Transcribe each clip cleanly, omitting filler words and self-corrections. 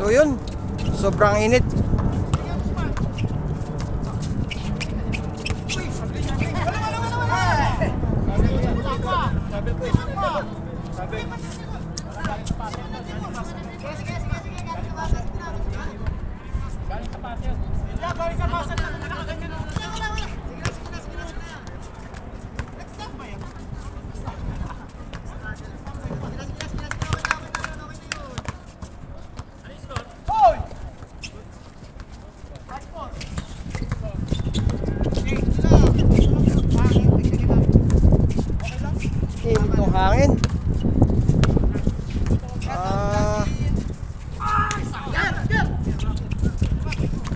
So yun, sobrang init. Init ng hangin.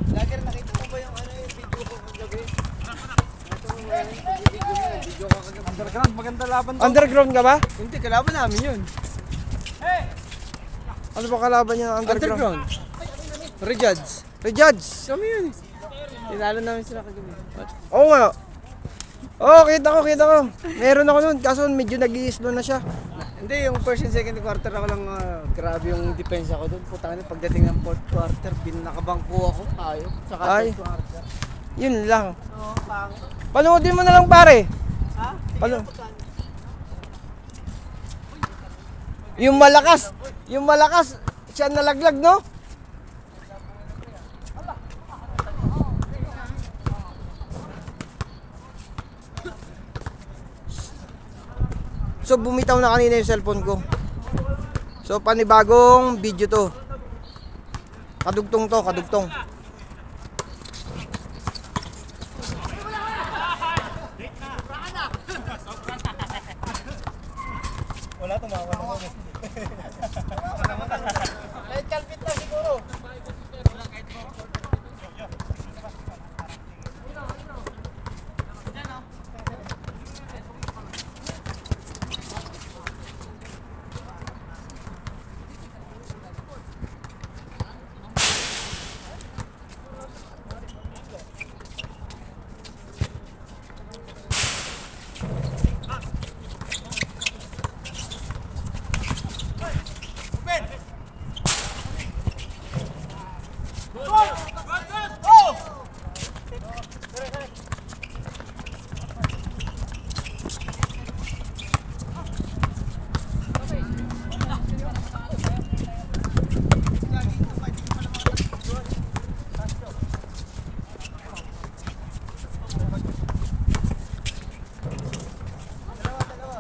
Lager, nakita mo ba yung video ko kagabi? Video ko kagabi. Underground, maganda laban to. Underground ka ba? Hindi, kalaban namin yun. Ano ba kalaban niya ng underground? Rejudge. Rejudge. Kami yun. Tinalo namin sila kagabi. Oo nga. Oo, kita ko. Meron ako nun, kaso medyo nag-i-slow na siya. Hindi, yung first and second quarter ako lang, grabe yung depensa ko doon. Putang ina, pagdating ng fourth quarter, binakabangko ako. Ayaw. Saka Ay. third quarter. Yun lang. Oo, pangit. Panoodin mo na lang pare. Ha? Yung malakas, siya nalaglag, no? So bumitaw na kanina yung cellphone ko. So panibagong video to. Kadugtong to, kadugtong. Wala, tumawa naman. Light kalpit lang siguro.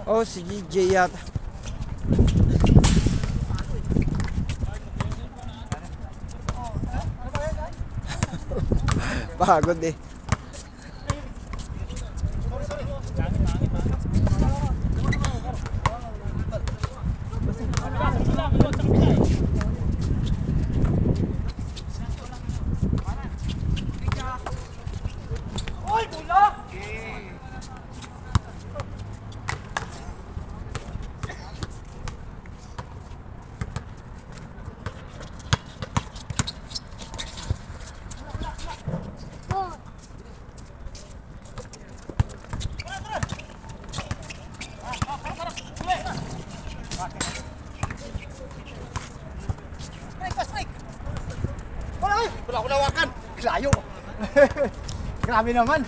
Oh, si GJ yata. Pagod eh. Wala ko lawakan. Layo. Grabe naman.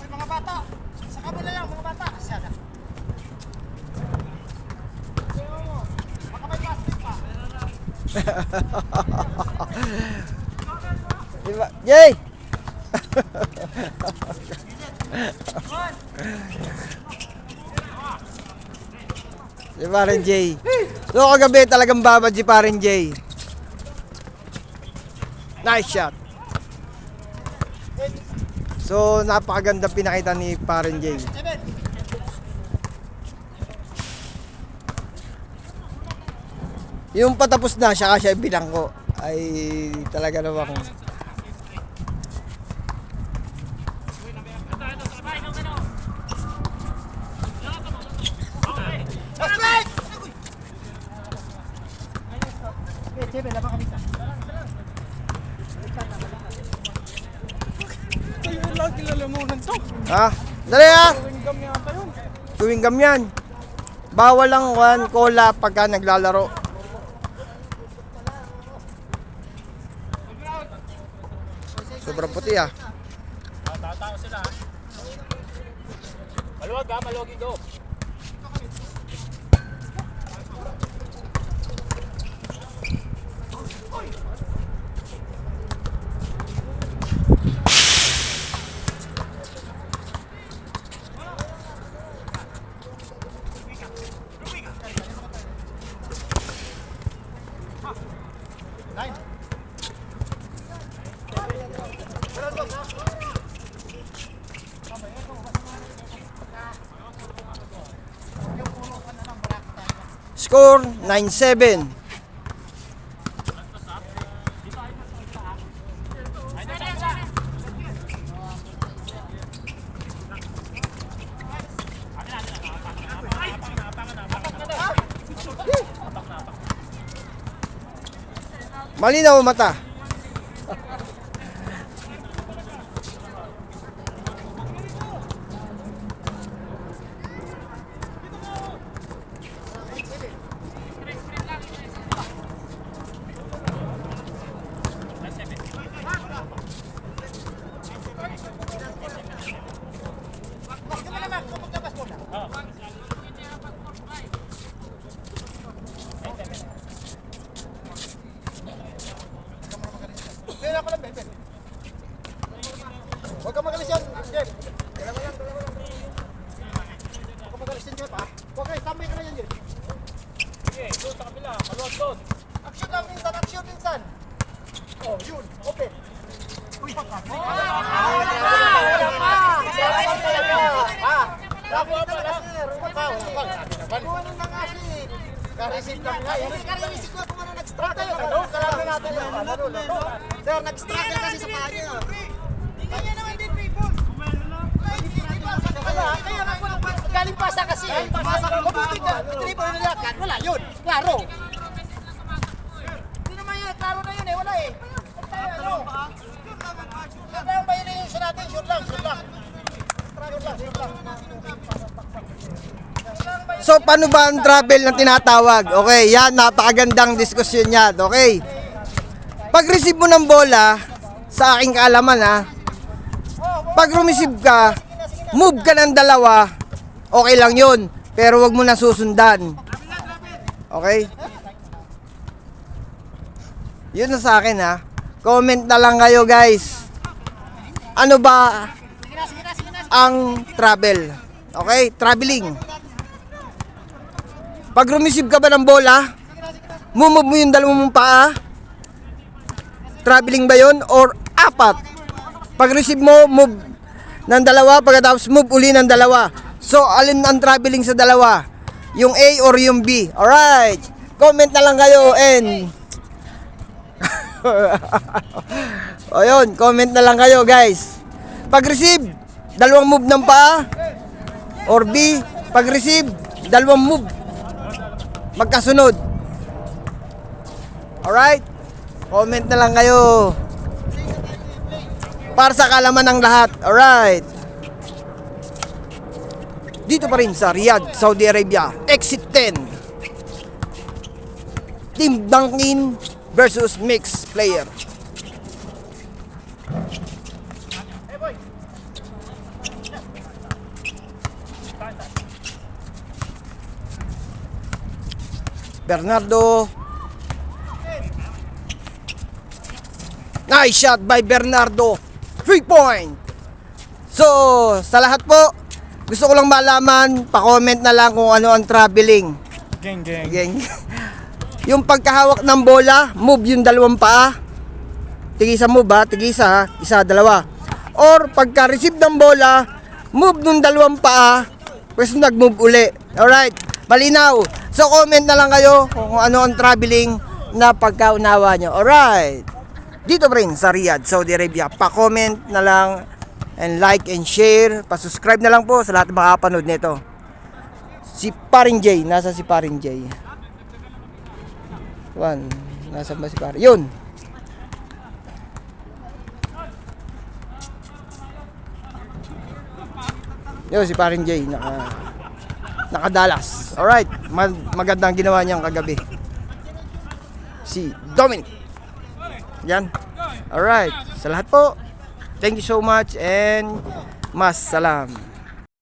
Mga bata, saka mo na lang mga bata. Sana. Baka may plastic pa. Diba? Jay! Si Paren Jay. So kagabi talagang babad si Paren Jay. Nice shot. So napakaganda pinakita ni Paren Jay. Yung patapos na siya binangko ay talaga namang Ayun lang kilalamunan to. ha? Dali ha! Ringam yata yun. Chewing gum yan. Bawal lang cola pagka naglalaro. Sobrang puti ah. Tatao sila. Maluwag ha, maluwag ito. Score 9-7. Malinaw ang mata. Kaya ako lang, Ben. Huwag ka magalis yan, Jeff. Kaya mo lang. Huwag ka magalis yan, Jeff, ha? Huwag ka, tambay ka na yan, Jeff. Sige, doon sa kabila. Maluwag doon. Action lang minsan, action minsan. Oh, yun, open. Uy, wala pa! Kuhanin na nga si... Ka-receive lang nga. Ka-receive ko kung ano nag-struggle. Kalaban natin yun. Sir, nag-struggle kasi sa kanya. Kaya naman din, people. Kaya nga, galing pasa kasi. Mabuti ka. Triple nila. Wala yun. Klaro. Hindi naman yun. Klaro na yun eh. Wala eh. Ano ang violation natin? Shoot lang. So paano ba ang travel na tinatawag? Okay, yan, napakagandang diskusyon yan. Okay. Pag-receive mo ng bola, sa aking kaalaman ha, pag receive ka, move ka ng dalawa, okay lang yun. Pero wag mo na susundan. Okay? Yun na sa akin ha. Comment na lang kayo guys. Ano ba ang travel? Okay? Traveling. Pag receive ka ba ng bola, move mo yung dalawang mong paa? Traveling ba yun? Or apat? Pag receive mo, move ng dalawa, pagkatapos move uli ng dalawa. So, alin ang traveling sa dalawa? Yung A or yung B? Alright! Comment na lang kayo and... O yun, comment na lang kayo guys. Pag-receive, dalawang move ng paa. Or B, pag-receive, dalawang move. Magkasunod. Alright? Comment na lang kayo. Para sa kalaman ng lahat. Alright. Dito pa rin sa Riyadh, Saudi Arabia. Exit 10. Team Dunkin versus mixed player. Bernardo. Nice shot by Bernardo. 3 point. So, sa lahat po, gusto ko lang malaman, pa-comment na lang kung ano ang traveling. Gang. Gang. Yung pagkahawak ng bola, move yung dalawang paa. Tigisa move ha, tigisa ha, isa, dalawa. Or pagka-receive ng bola, move nung dalawang paa, pwes nag-move uli. Alright, malinaw. So comment na lang kayo kung ano ang traveling na pagkaunawa nyo. Alright, dito pa rin sa Riyadh, Saudi Arabia. Pa-comment na lang and like and share. Pa-subscribe na lang po sa lahat ng makapanood nito. Si Paring J, nasa si Paring J? One, nasa ba si Paring? Yun. Yun si Paring J, nakadalas. Alright, magandang ginawa niyang kagabi. Si Dominic. Yan. Alright, sa lahat po, thank you so much and mas salam.